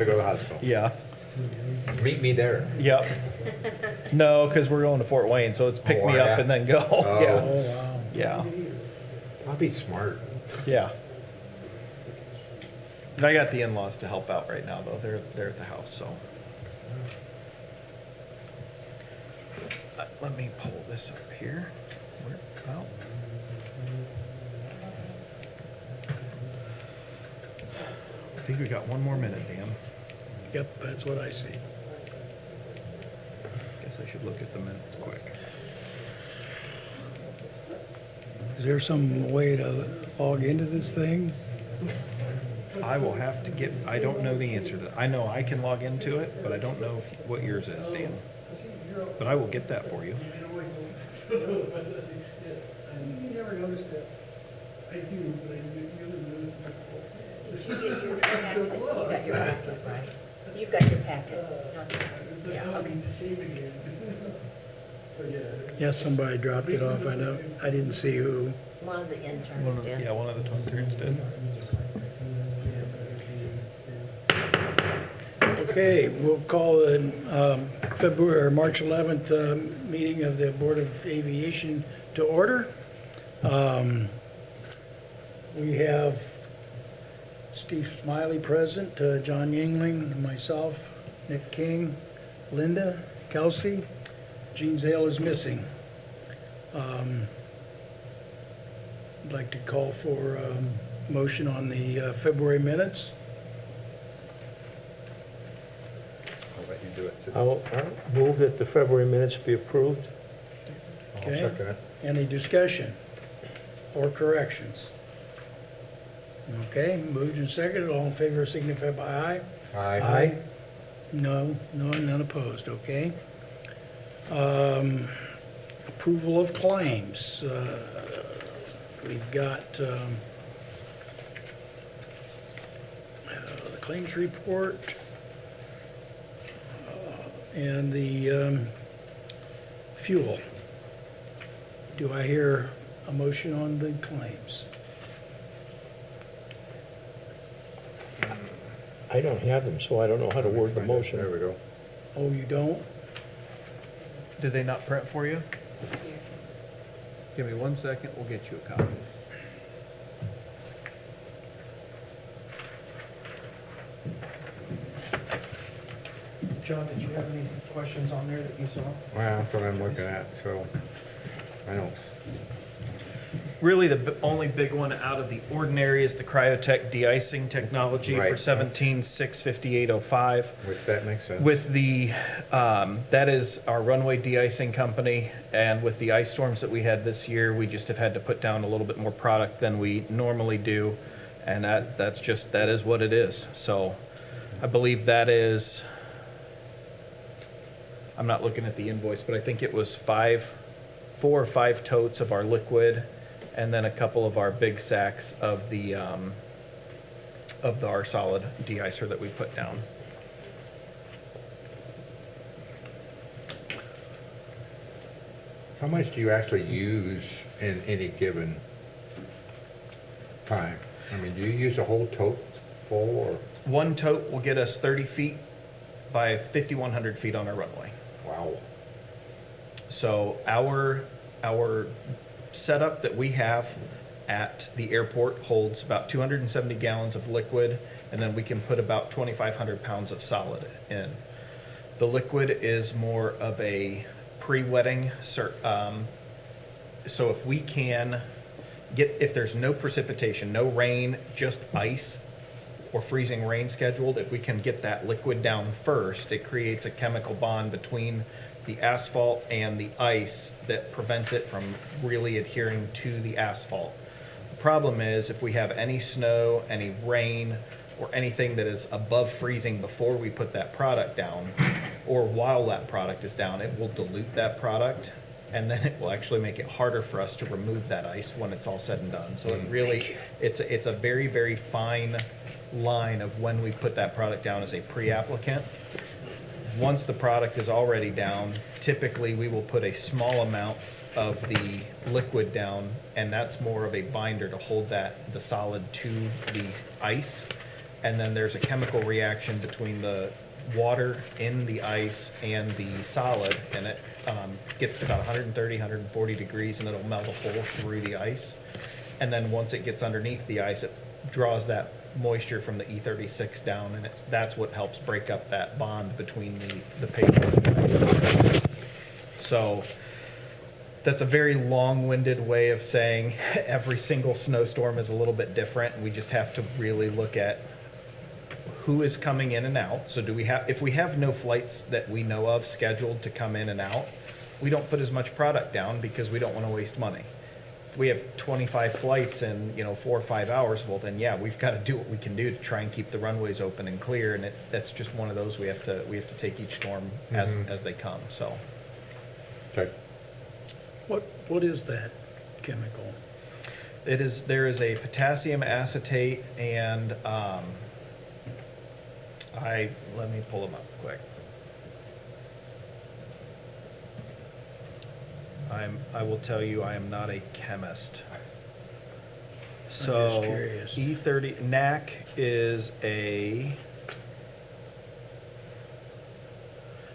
to go to the hospital. Yeah, Meet me there. yep. No, because we're going to Fort Wayne, so it's pick Oh, me yeah? up and then go. Oh. Yeah, Oh, wow. yeah, I'll be smart. yeah. And I got the in-laws to help out right now, though. They're at the house, so. Let me pull this up here. Well. I think we got one more minute, Dan. Yep, that's what I see. Guess I should look at the minutes quick. Is there some way to log into this thing? I will have to get, I don't know the answer to that. I know I can log into it, but I don't know what yours is, Dan. But I will get that for you. You never noticed it. I do, but I really noticed it. If you get your packet, you got your packet, right? You've got your packet. Yeah, okay. Yes, somebody dropped it off. I know, I didn't see who. One of the One interns of, did. yeah, one of the twin interns did. Okay, we'll call the February, or March 11th meeting of the Board of Aviation to order. We have Steve Smiley present, John Yingling, myself, Nick King, Linda, Kelsey. Gene Zale is missing. I'd like to call for motion on the February minutes. I'll let you do it today. I'll move that the February minutes be approved. I'll Okay. second it. Any discussion or corrections? Okay, moved and seconded, all in favor signify by aye. Aye. No, none opposed, okay. Approval of claims. We've got the claims report and the fuel. Do I hear a motion on the claims? I don't have them, so I don't know how to word the There motion. we go. Oh, you don't? Did they not print for you? Give me 1 second, we'll get you a copy. John, did you have any questions on there that you saw? Well, that's what I'm looking at, so I don't, Really, the only big one out of the ordinary is the Cryotech de-icing technology for Right. 17-65805. which that makes sense. With the, that is our runway de-icing company, and with the ice storms that we had this year, we just have had to put down a little bit more product than we normally do, and that is what it is. So I believe that is, I'm not looking at the invoice, but I think it was 4 or 5 totes of our liquid, and then a couple of our big sacks of our solid de-icer that we put down. How much do you actually use in any given time? I mean, do you use a whole tote full or, One tote will get us 30 feet by 5,100 feet on our runway. wow. So our setup that we have at the airport holds about 270 gallons of liquid, and then we can put about 2,500 pounds of solid in. The liquid is more of a pre-wetting, so if we can if there's no precipitation, no rain, just ice or freezing rain scheduled, if we can get that liquid down first, it creates a chemical bond between the asphalt and the ice that prevents it from really adhering to the asphalt. The problem is if we have any snow, any rain, or anything that is above freezing before we put that product down, or while that product is down, it will dilute that product, and then it will actually make it harder for us to remove that ice when it's all said and done. So it really, it's a very, very fine line of when we put that product down as a pre-applicant. Once the product is already down, typically we will put a small amount of the liquid down, and that's more of a binder to hold the solid to the ice. and then there's a chemical reaction between the water in the ice and the solid, and it gets to about 130, 140 degrees, and it'll melt a hole through the ice. And then once it gets underneath the ice, it draws that moisture from the E36 down, and that's what helps break up that bond between the paper and the ice. So that's a very long-winded way of saying every single snowstorm is a little bit different, and we just have to really look at who is coming in and out. So if we have no flights that we know of scheduled to come in and out, we don't put as much product down because we don't want to waste money. If we have 25 flights in, 4 or 5 hours, well then, yeah, we've got to do what we can do to try and keep the runways open and clear, and that's just one of those we have to take each storm as they come, so. Okay. What is that chemical? There is a potassium acetate and, let me pull them up quick. I will tell you, I am not a chemist. So, curious. E30, NAC is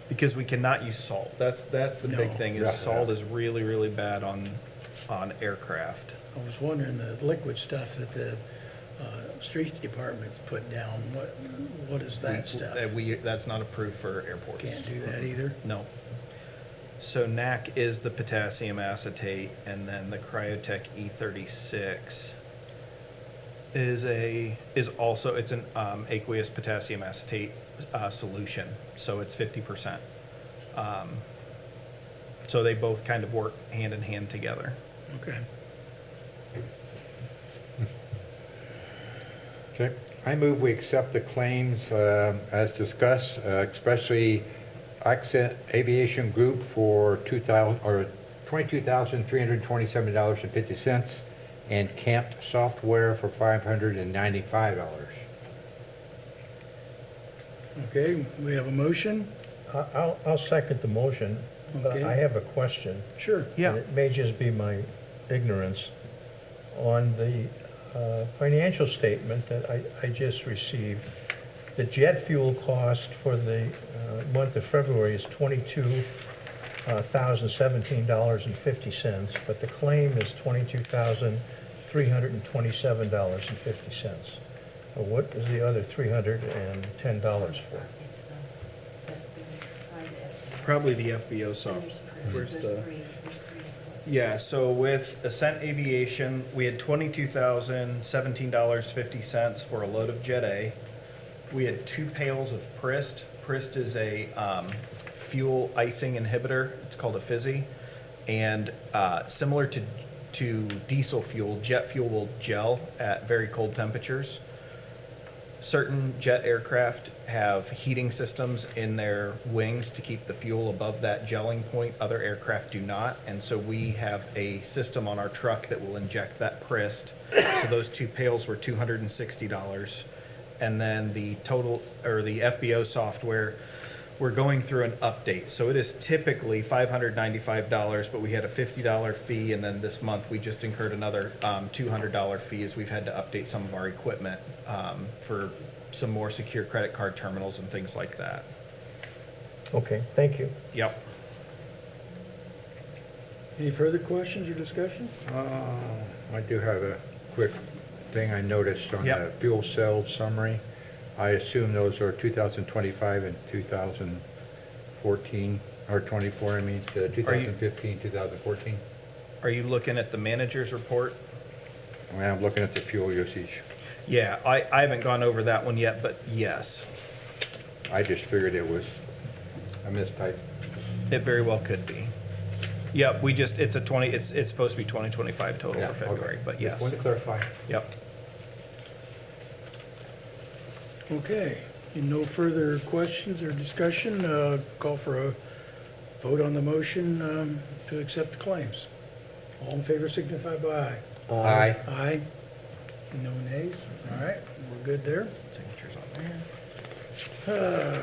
because we cannot use salt. That's the big No. thing, is Yeah. salt is really, really bad on aircraft. I was wondering, the liquid stuff that the street department's put down, what is that stuff? That's not approved for airports. Can't do that either? No. So NAC is the potassium acetate, and then the Cryotech E36 is also, it's an aqueous potassium acetate solution, so it's 50%. So they both kind of work hand in hand together. Okay. Okay. I move we accept the claims as discussed, especially Accent Aviation Group for $22,327.50 and Camped Software for $595. Okay, we have a motion? I'll second the motion, but Okay. I have a question. Sure. Yeah. And it may just be my ignorance. On the financial statement that I just received, the jet fuel cost for the month of February is $22,017.50, but the claim is $22,327.50. What is the other $310 for? It's the Probably the FBO soft. Where's the? Yeah, so with Ascent Aviation, we had $22,017.50 for a load of Jet A. We had 2 pails of Prist. Prist is a fuel icing inhibitor. It's called a fizzy. And similar to diesel fuel, jet fuel will gel at very cold temperatures. Certain jet aircraft have heating systems in their wings to keep the fuel above that gelling point. Other aircraft do not, and so we have a system on our truck that will inject that Prist. So those 2 pails were $260. And then the total, or the FBO software, we're going through an update. So it is typically $595, but we had a $50 fee, and then this month we just incurred another $200 fee as we've had to update some of our equipment for some more secure credit card terminals and things like that. Okay, thank you. Yep. Any further questions or discussion? I do have a quick thing I noticed on the Yep. fuel cell summary. I assume those are 2025 and 2014, or 24, I mean, 2015, 2014. Are you looking at the manager's report? I'm looking at the fuel usage. Yeah, I haven't gone over that one yet, but yes, I just figured it was a mistype. it very well could be. Yep, it's supposed to be 2025 total Yeah, for February, okay. but yes. Just wanted to clarify. Yep. Okay, no further questions or discussion, call for a vote on the motion to accept the claims. All in favor signify by aye. Aye. Aye. No nays? All right, we're good there. Signatures on there.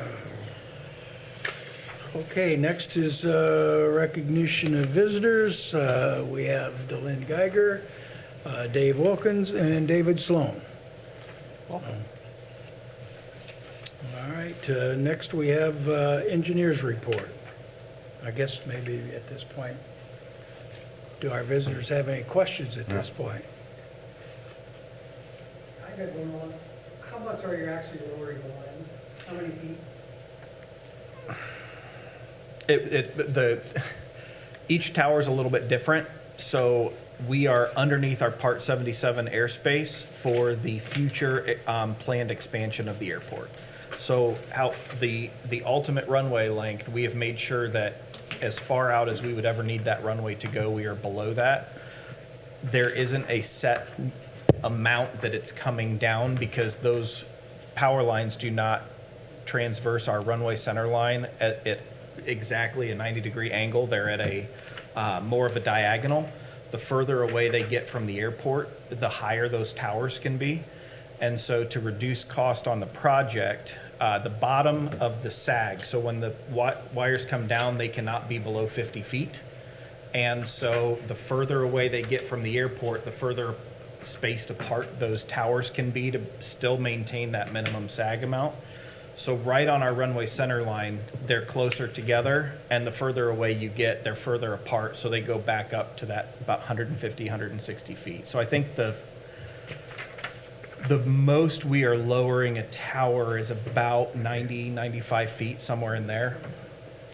Okay, next is recognition of visitors. We have Delynn Geiger, Dave Wilkins, and David Sloan. All right, next we have engineers report. I guess maybe at this point, do our visitors have any questions at this point? I got one more. How much are you actually lowering the lines? How many feet? Each tower is a little bit different, so we are underneath our Part 77 airspace for the future planned expansion of the airport. So how the ultimate runway length, we have made sure that as far out as we would ever need that runway to go, we are below that. There isn't a set amount that it's coming down because those power lines do not transverse our runway center line at exactly a 90-degree angle. They're at a more of a diagonal. The further away they get from the airport, the higher those towers can be. And so to reduce cost on the project, the bottom of the sag, so when the wires come down, they cannot be below 50 feet. And so the further away they get from the airport, the further spaced apart those towers can be to still maintain that minimum sag amount. So right on our runway center line, they're closer together, and the further away you get, they're further apart, so they go back up to that about 150, 160 feet. So I think the most we are lowering a tower is about 90, 95 feet, somewhere in there.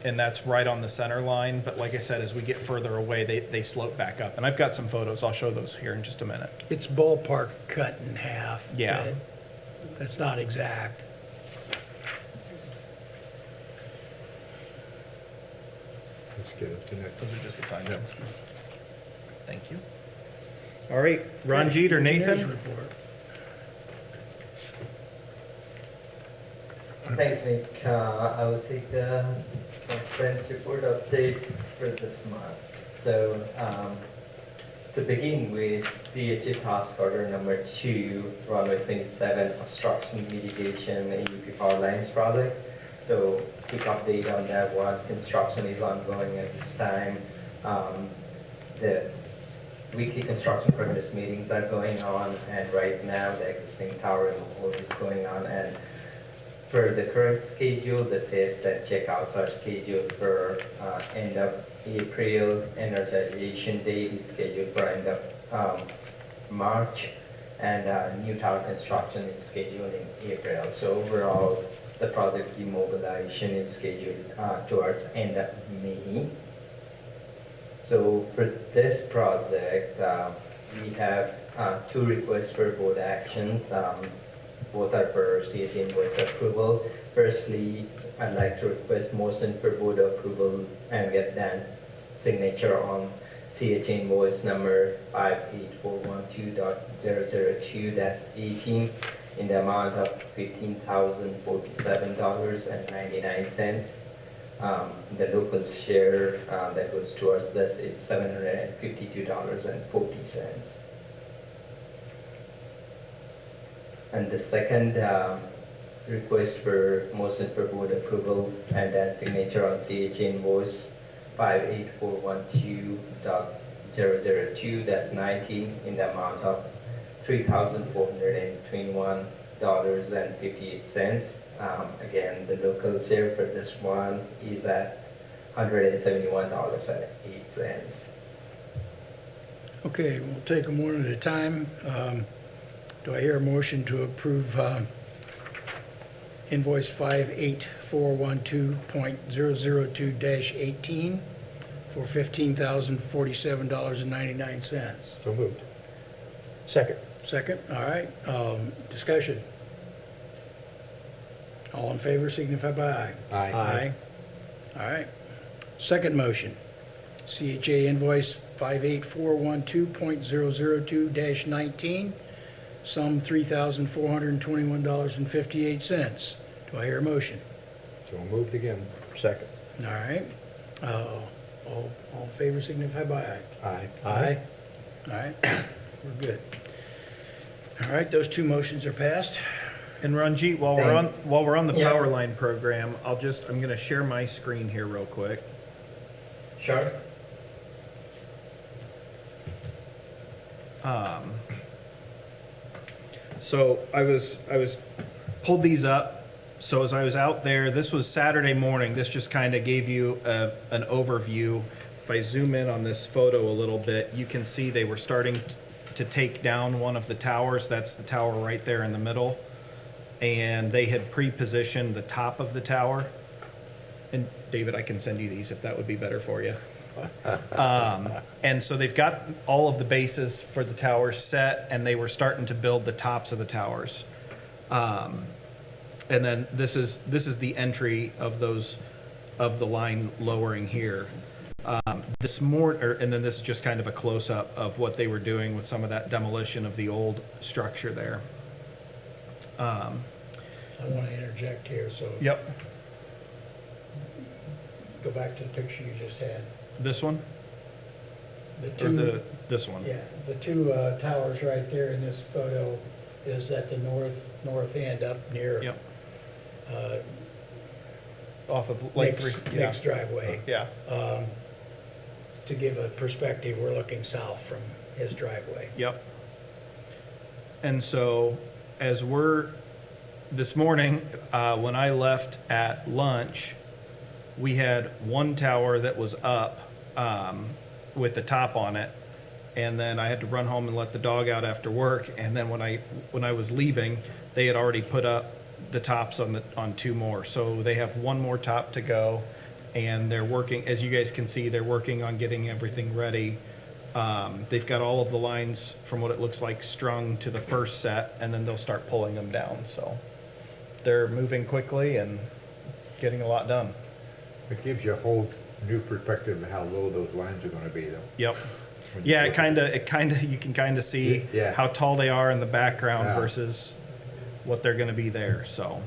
And that's right on the center line, but like I said, as we get further away, they slope back up. And I've got some photos, I'll show those here in just a minute. It's ballpark cut in half. Yeah. but That's not exact. Let's get up to next. Those are just the sign notes. Thank you. All right, Ranjit or Engineers Nathan? report. Thanks, Nick. I will take the compliance report update for this month. So, to begin with, CHA task order number 2, runway 27 obstruction mitigation and UP power lines project. So, quick update on that one. Construction is ongoing at this time. The weekly construction progress meetings are going on, and right now the existing tower removal is going on. And for the current schedule, the test and checkouts are scheduled for end of April. Energization date is scheduled for end of March, and new tower construction is scheduled in April. So overall, the project demobilization is scheduled towards end of May. So for this project, we have 2 requests for board actions. Both are for CHA invoice approval. Firstly, I'd like to request motion for board approval and get Dan's signature on CHA invoice number 58412.002-18 in the amount of $15,047.99. The local share that goes towards this is $752.40. And the second request for motion for board approval and then signature on CHA invoice 58412.002-19 in the amount of $3,421.58. Again, the local share for this one is at $171.08. Okay, we'll take them one at a time. Do I hear a motion to approve invoice 58412.002-18 for $15,047.99? So moved. Second. Second, all right. Discussion. All in favor signify by aye. Aye. All right. Second motion, CHA invoice 58412.002-19, sum $3,421.58. Do I hear a motion? So moved again. Second. All right. All in favor signify by aye. Aye. Aye. All right, we're good. All right, those 2 motions are passed. And Ranjit, while we're on the Yeah. power line program, I'm gonna share my screen here real quick. Sure. So I was pulled these up So as I was out there, this was Saturday morning, this just kind of gave you an overview. If I zoom in on this photo a little bit, you can see they were starting to take down one of the towers. That's the tower right there in the middle. And they had pre-positioned the top of the tower. And David, I can send you these if that would be better for you. And so they've got all of the bases for the towers set, and they were starting to build the tops of the towers. And then this is the entry of those, of the line lowering here. And then this is just kind of a close-up of what they were doing with some of that demolition of the old structure there. I want to interject here, so Yep, go back to the picture you just had. this one, The or two, this one? yeah, the two towers right there in this photo is at the north end up near Yep, uh, off of Lake Nick's 3. Yeah. Nick's driveway. Yeah, To give a perspective, we're looking south from his driveway. yep. And so, this morning, when I left at lunch, we had one tower that was up, with the top on it. And then I had to run home and let the dog out after work. And then when I was leaving, they had already put up the tops on two more. So they have one more top to go. And they're working, as you guys can see, they're working on getting everything ready. They've got all of the lines, from what it looks like, strung to the first set, and then they'll start pulling them down. So they're moving quickly and getting a lot done. It gives you a whole new perspective of how low those lines are gonna be though. Yep. when you Yeah, look it kind of, you can kind of see Yeah. how tall they are in the background Yeah. versus what they're gonna be there, so.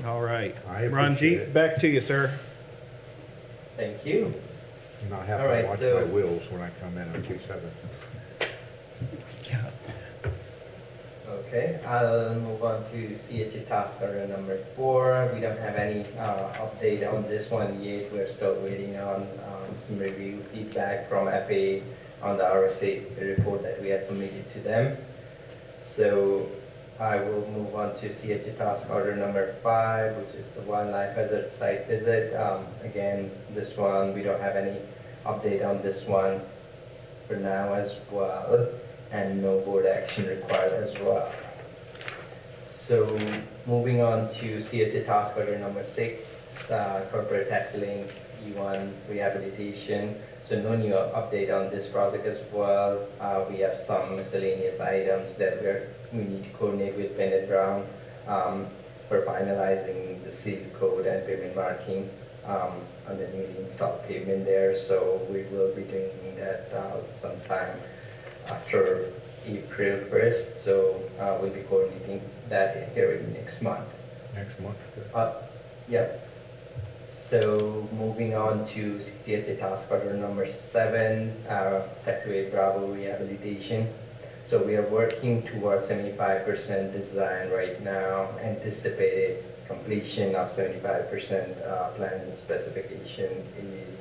All right. I appreciate Ranjit, it. back to you, sir. Thank you. Not have All to right, watch so- my wheels when I come in on 2/7. Yeah. Okay, I'll move on to CHA task order number 4. We don't have any update on this one yet. We're still waiting on some review feedback from FAA on the RSA report that we had submitted to them. So I will move on to CHA task order number 5, which is the wildlife hazard site visit. Again, this one, we don't have any update on this one for now as well, and no board action required as well. So moving on to CSA task order number 6, corporate tax lien E1 rehabilitation. So no new update on this project as well. We have some miscellaneous items that we need to coordinate with Bennett Brown for finalizing the seal code and pavement marking on the newly installed pavement there. So we will be doing that sometime after April 1st. So we'll be coordinating that here in next month. Next month. Yep. So moving on to CTA task order number 7, taxiway Bravo rehabilitation. So we are working towards 75% design right now, anticipated completion of 75% plans and specification is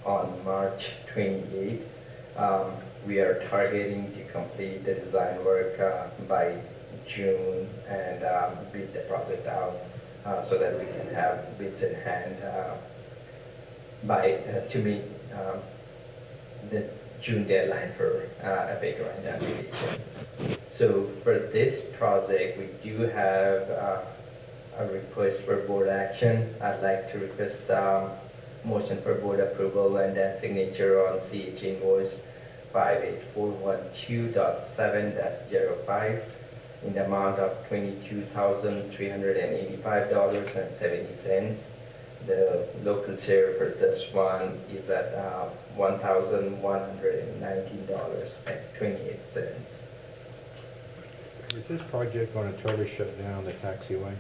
on March 28th. We are targeting to complete the design work by June and bid the project out so that we can have bids in hand to meet the June deadline for FAA grant application. So for this project, we do have a request for board action. I'd like to request motion for board approval and then signature on CH invoice 58412.7-05 in the amount of $22,385.70. The local share for this one is at $1,119.28. Is this project gonna totally shut down the taxiway?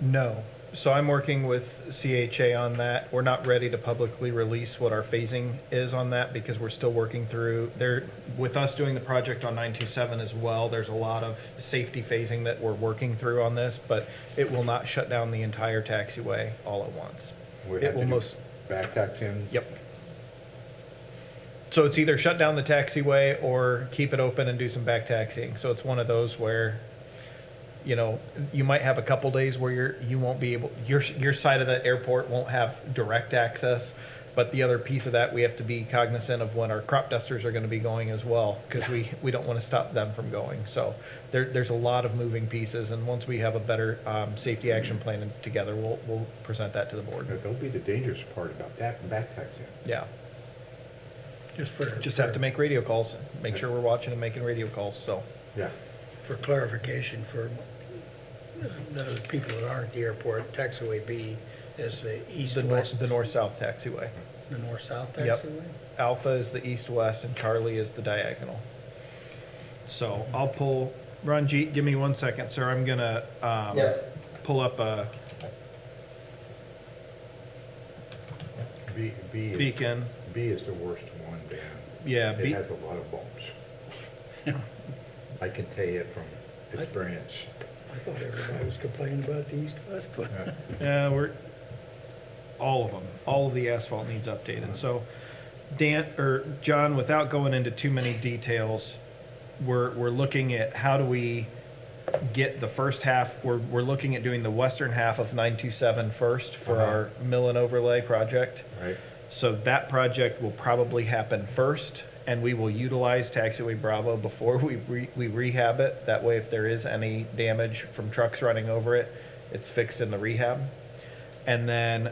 No. So I'm working with CHA on that. We're not ready to publicly release what our phasing is on that because we're still working through, with us doing the project on 927 as well, there's a lot of safety phasing that we're working through on this, but it will not shut down the entire taxiway all at once. We It have will to do most, back tax in? yep. So it's either shut down the taxiway or keep it open and do some back taxiing. So it's one of those where, you know, you might have a couple days where you won't be able, your side of the airport won't have direct access. But the other piece of that, we have to be cognizant of when our crop dusters are gonna be going as well, because we don't wanna stop them from going. So there's a lot of moving pieces, and once we have a better, safety action plan together, we'll present that to the board. That'll be the dangerous part about that, back taxing. Yeah, just have to make radio calls, make sure we're watching and making radio calls, so. Yeah. For clarification, for those people that aren't at the airport, taxiway B is the east-west, The north-south taxiway. the north-south Yep. taxiway? Alpha is the east-west and Charlie is the diagonal. So I'll pull, Ranjit, give me 1 second, sir. I'm gonna, pull up a B beacon. B is the worst one, Dan. Yeah, It has a lot of bumps. I can tell you from experience. I thought everybody was complaining about the east-west one. All of the asphalt needs updated. So Dan, or John, without going into too many details, we're looking at how do we get the first half, we're looking at doing the western half of 927 first for our mill and overlay project. Right. So that project will probably happen first, and we will utilize taxiway Bravo before we rehab it. That way, if there is any damage from trucks running over it, it's fixed in the rehab. And then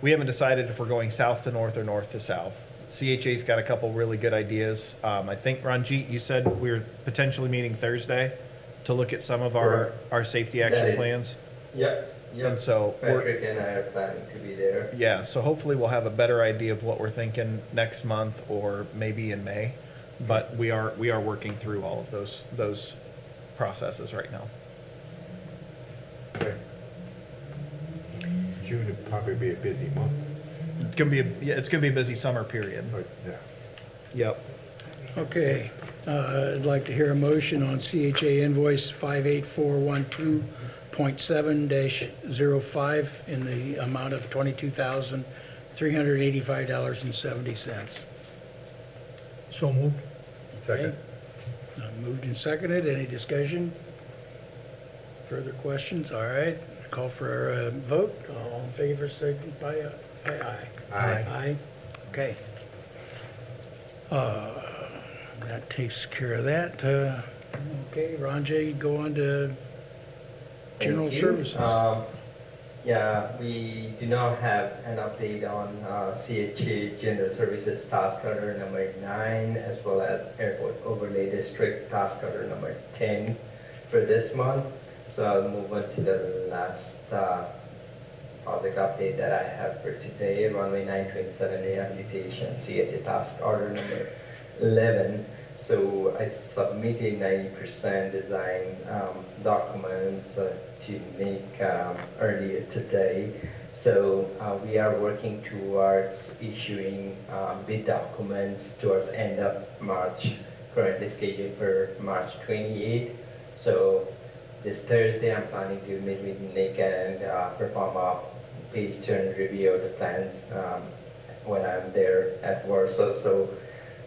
we haven't decided if we're going south to north or north to south. CHA's got a couple really good ideas. I think, Ranjit, you said we were potentially meeting Thursday to look at some of our safety action That is- plans. Yep. And so we're, Patrick and I are planning to be there. yeah, so hopefully we'll have a better idea of what we're thinking next month or maybe in May. But we are working through all of those processes right now. Okay. June would probably be a busy month, It's gonna be a busy summer period. but, yeah. Yep. Okay, I'd like to hear a motion on CHA invoice 58412.7-05 in the amount of $22,385.70. So moved. Second. Moved and seconded, any discussion? Further questions? All right, call for a vote. All in favor, signify by aye. Aye. Aye, okay. That takes care of that. Okay, Ranjay, go on to general Thank you. services. Yeah, we do not have an update on CHA General Services Task Order number 9, as well as Airport Overlay District Task Order number 10 for this month. So I'll move on to the last project update that I have for today, runway 927 rehabilitation, CHA Task Order number 11. So I submitted 90% design documents to make earlier today. So we are working towards issuing bid documents towards end of March, currently scheduled for March 28th. So this Thursday, I'm planning to meet with Nick and perform a page turn review of the plans when I'm there at Warsaw. So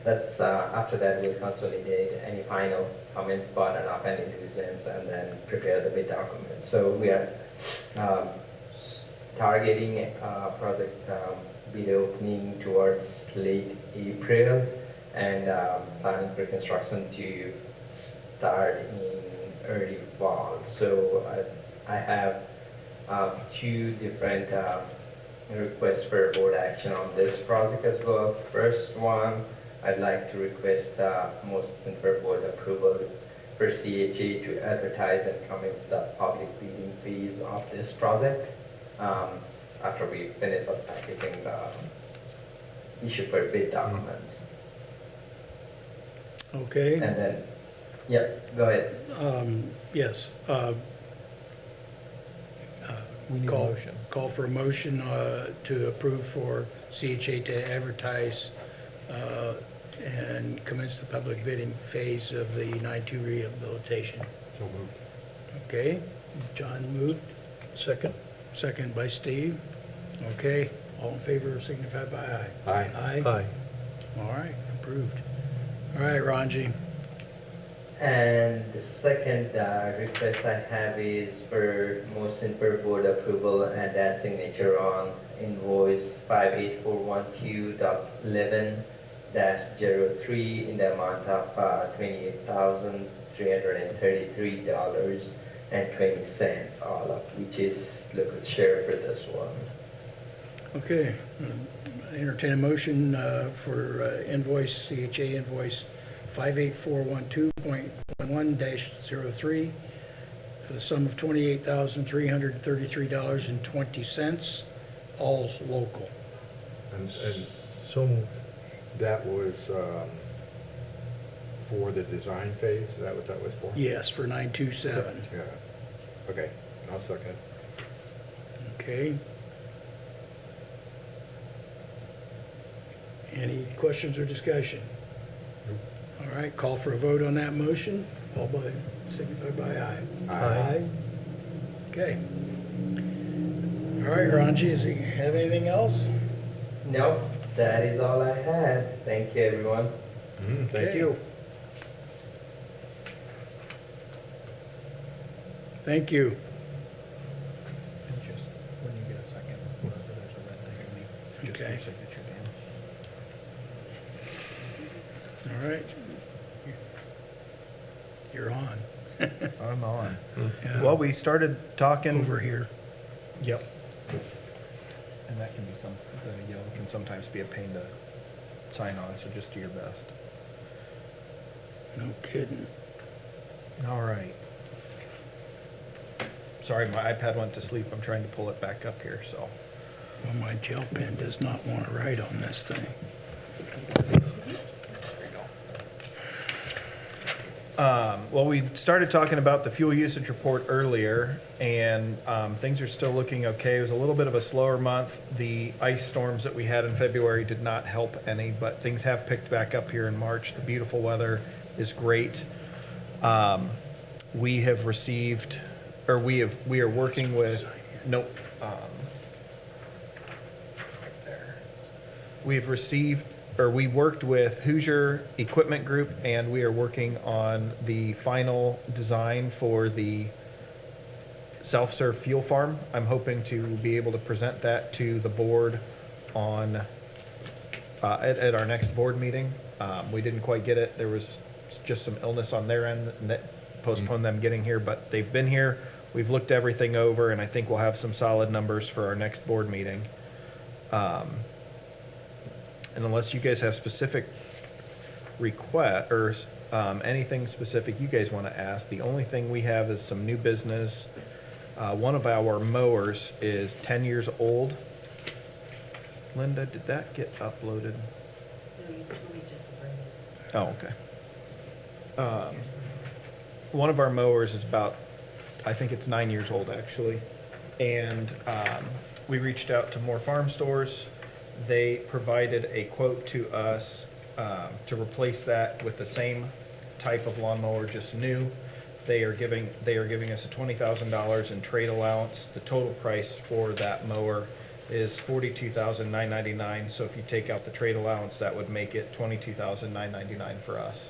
that's after that we'll consolidate any final comments, button up any loose ends, and then prepare the bid documents. So we are targeting project bid opening towards late April, and planning for construction to start in early fall. So I have two different requests for board action on this project as well. First one, I'd like to request motion for board approval for CHA to advertise and commence the public bidding phase of this project after we finish up packaging the issue for bid documents. Okay, And then, yeah, go ahead. yes. We need a Call- motion. Call for a motion to approve for CHA to advertise and commence the public bidding phase of the 9-2 rehabilitation. So moved. Okay, John moved, Second. second by Steve. Okay, All in favor signify by aye. Aye. Aye? Aye. All right, approved. All right, Ranji. And the second request I have is for motion for board approval and signature on invoice 58412.11-03 in the amount of $28,333.20, all of which is local share for this one. Okay, entertain a motion for invoice, CHA invoice 58412.11-03 for the sum of $28,333.20, all local. And So moved. that was for the design phase, is that what that was for? Yes, for 927. Yeah, okay, I'll second. Okay. Any questions or discussion? All right, call for a vote on that motion. All by, signify by aye. Aye. Okay. All right, Ranji, does he have anything else? Nope, that is all I had. Thank you, everyone. Thank Okay. you. Thank you. And just, when you get a second, wherever there's a red thing, just Okay. your signature, Dan. All right. You're on. I'm on. Yeah. Well, we started talking. Over here. Yep. And that can be the yellow can sometimes be a pain to sign on, so just do your best. No kidding. All right. Sorry, my iPad went to sleep. I'm trying to pull it back up here, so. Well, my gel pen does not want to write on this thing. Well, we started talking about the fuel usage report earlier, and things are still looking okay. It was a little bit of a slower month. The ice storms that we had in February did not help any, but things have picked back up here in March. The beautiful weather is great. We have received, or we are working with, nope. Right there. We've received, or we worked with Hoosier Equipment Group, and we are working on the final design for the self-serve fuel farm. I'm hoping to be able to present that to the board on, at our next board meeting. We didn't quite get it. There was just some illness on their end and that postponed them getting here, but they've been here. We've looked everything over, and I think we'll have some solid numbers for our next board meeting. And unless you guys have specific request, or anything specific you guys want to ask, the only thing we have is some new business. One of our mowers is 10 years old. Linda, did that get uploaded? No, you told me just to bring it. Oh, okay. One of our mowers is about, I think it's 9 years old, actually. And we reached out to more farm stores. They provided a quote to us to replace that with the same type of lawnmower, just new. They are giving us a $20,000 in trade allowance. The total price for that mower is $42,999. So if you take out the trade allowance, that would make it $22,999 for us.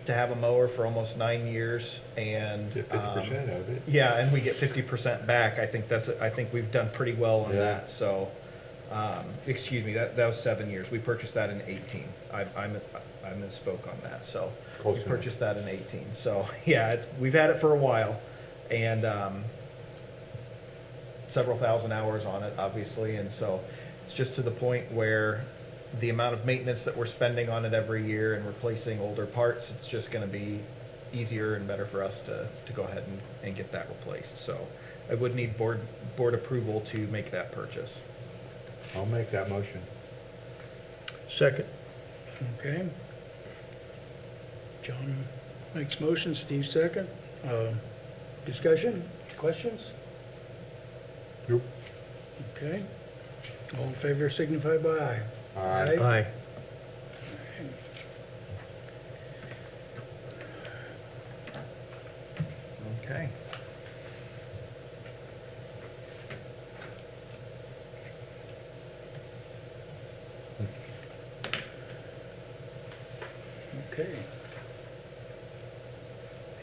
To have a mower for almost 9 years and Get 50% of it. yeah, and we get 50% back. I think we've done pretty well on Yeah. that. So, excuse me, that was 7 years. We purchased that in 18. I misspoke on that. So Close we enough. purchased that in 18. So yeah, we've had it for a while, and several thousand hours on it, obviously, and so it's just to the point where the amount of maintenance that we're spending on it every year and replacing older parts, it's just going to be easier and better for us to go ahead and get that replaced. So I would need board approval to make that purchase. I'll make that motion. Second. Okay. John makes motion, Steve second. Discussion, questions? Nope. Okay. All in favor signify by aye. Aye. Aye. Okay.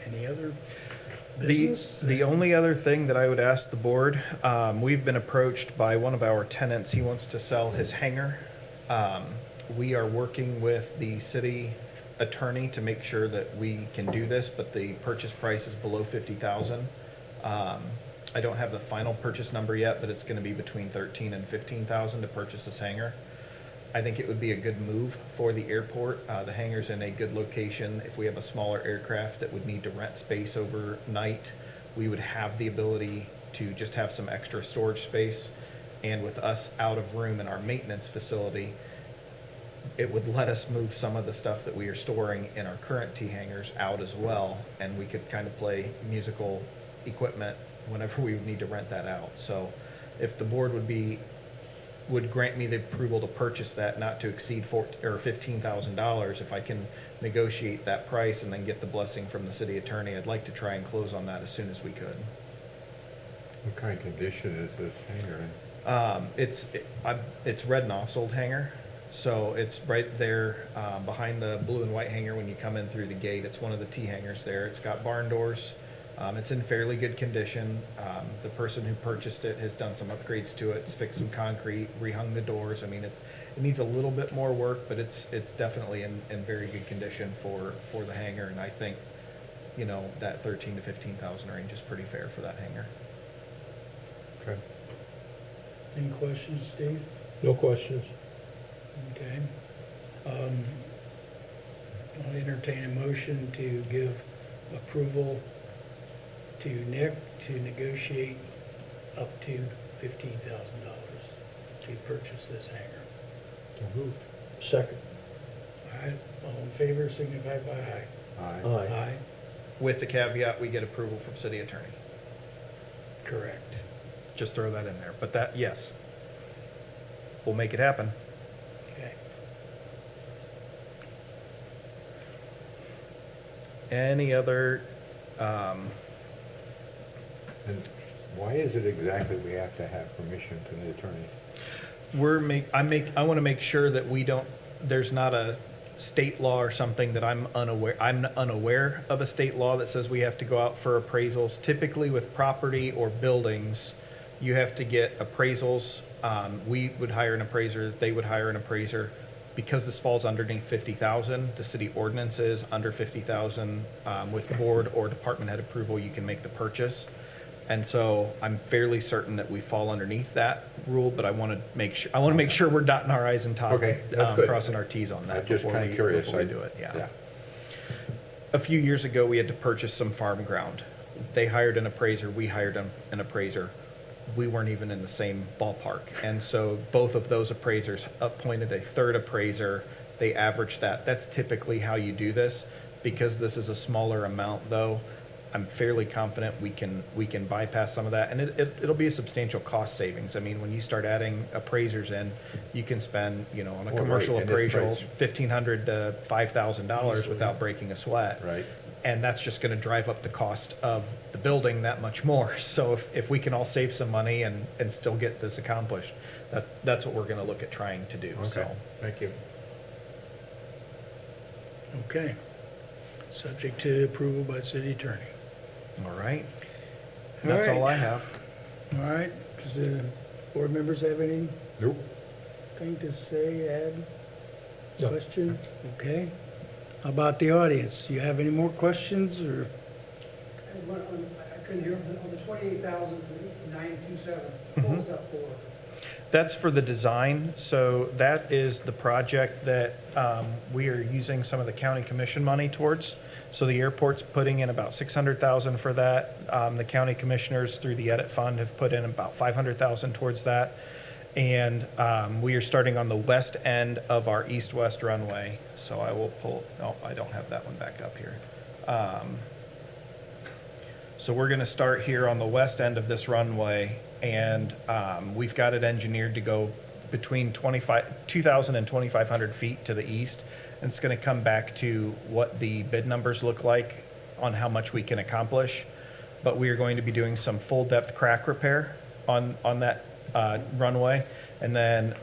Any other The, business? the only other thing that I would ask the board, we've been approached by one of our tenants. He wants to sell his hangar. We are working with the city attorney to make sure that we can do this, but the purchase price is below 50,000. I don't have the final purchase number yet, but it's gonna be between 13 and 15,000 to purchase this hangar. I think it would be a good move for the airport. The hangar's in a good location. If we have a smaller aircraft that would need to rent space overnight, we would have the ability to just have some extra storage space. And with us out of room in our maintenance facility, it would let us move some of the stuff that we are storing in our current T hangars out as well. And we could kind of play musical equipment whenever we would need to rent that out. So if the board would grant me the approval to purchase that not to exceed $15,000, if I can negotiate that price and then get the blessing from the city attorney, I'd like to try and close on that as soon as we could. What kind of condition is this hangar in? It's Red Knopf's old hangar, so it's right there behind the blue and white hangar when you come in through the gate. It's one of the T hangars there. It's got barn doors. It's in fairly good condition. The person who purchased it has done some upgrades to it. It's fixed some concrete, rehung the doors. I mean, it needs a little bit more work, but it's definitely in very good condition for the hangar. And I think, that 13 to 15,000 range is pretty fair for that hangar. Okay. Any questions, Steve? No questions. Okay. I'll entertain a motion to give approval to Nick to negotiate up to $15,000 to purchase this hangar. Second. All right, all in favor, signify by aye. Aye. Aye, With the caveat, we get approval from city attorney. correct. Just throw that in there. But that, yes, we'll make it happen. Okay. Any other, And why is it exactly we have to have permission from the attorney? I want to make sure that there's not a state law or something that I'm unaware of a state law that says we have to go out for appraisals. Typically with property or buildings, you have to get appraisals. We would hire an appraiser, they would hire an appraiser. Because this falls underneath 50,000, the city ordinance is under 50,000. With board or department head approval, you can make the purchase. And so I'm fairly certain that we fall underneath that rule, but I want to make sure we're dotting our i's and Okay, that's good. crossing our t's on that I'm just before kind of we curious. do it. Yeah. A few years ago, we had to purchase some farm ground. They hired an appraiser, we hired an appraiser. We weren't even in the same ballpark. And so both of those appraisers appointed a third appraiser. They averaged that. That's typically how you do this. Because this is a smaller amount though, I'm fairly confident we can bypass some of that. And it'll be a substantial cost savings. I mean, when you start adding appraisers in, you can spend, on a Well, right, commercial and this appraisal, price- $1,500 to $5,000 without breaking a sweat. Right. And that's just gonna drive up the cost of the building that much more. So if we can all save some money and still get this accomplished, that's what we're gonna look at trying to do, Okay, so. thank you. Okay. Subject to approval by city attorney. All right. That's all I have. All right, does the board members have anything Nope. to say, add, No. question? Okay. How about the audience? You have any more questions or? I couldn't hear, on the 28,927, Mm-hmm. what was that for? That's for the design. So that is the project that we are using some of the county commission money towards. So the airport's putting in about 600,000 for that. The county commissioners through the edit fund have put in about 500,000 towards that. And we are starting on the west end of our east-west runway. So I will I don't have that one back up here. So we're gonna start here on the west end of this runway, and we've got it engineered to go between 2,000 and 2,500 feet to the east. And it's gonna come back to what the bid numbers look like on how much we can accomplish. But we are going to be doing some full-depth crack repair on that runway. And then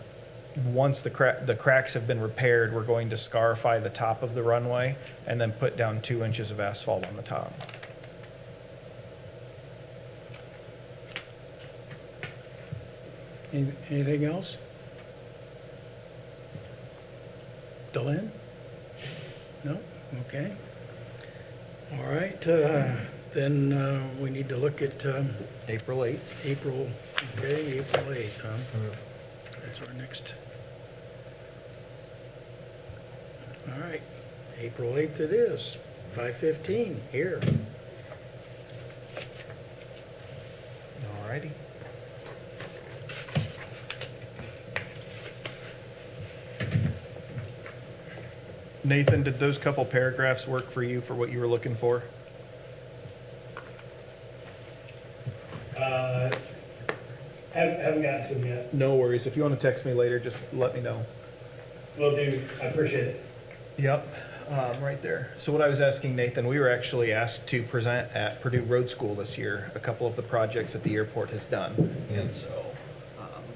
once the cracks have been repaired, we're going to scarify the top of the runway and then put down 2 inches of asphalt on the top. Anything else? Delenn? No? Okay. All right, then we need to look at April 8th. April, okay, April 8th, huh? That's our next. All right, April 8th it is, 5:15 here. All righty. Nathan, did those couple paragraphs work for you for what you were looking for? Haven't gotten to them yet. No worries. If you want to text me later, just let me know. Will do, I appreciate it. Yep, right there. So what I was asking Nathan, we were actually asked to present at Purdue Road School this year, a couple of the projects that the airport has done. And so,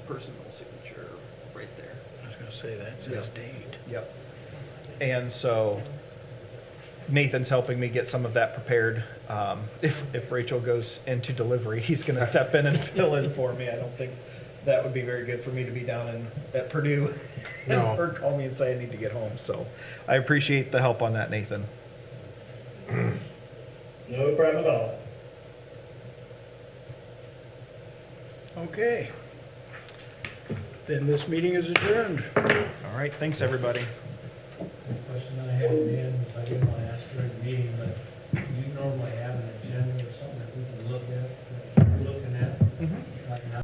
personal signature right there. I was gonna say, that says date. Yep. And so Nathan's helping me get some of that prepared. If Rachel goes into delivery, he's gonna step in and fill in for me. I don't think that would be very good for me to be down at Purdue and No. her call me and say I need to get home. So I appreciate the help on that, Nathan. No problem at all. Okay. Then this meeting is adjourned. All right, thanks, everybody. The question I had, Dan, I didn't want to ask during the meeting, but you normally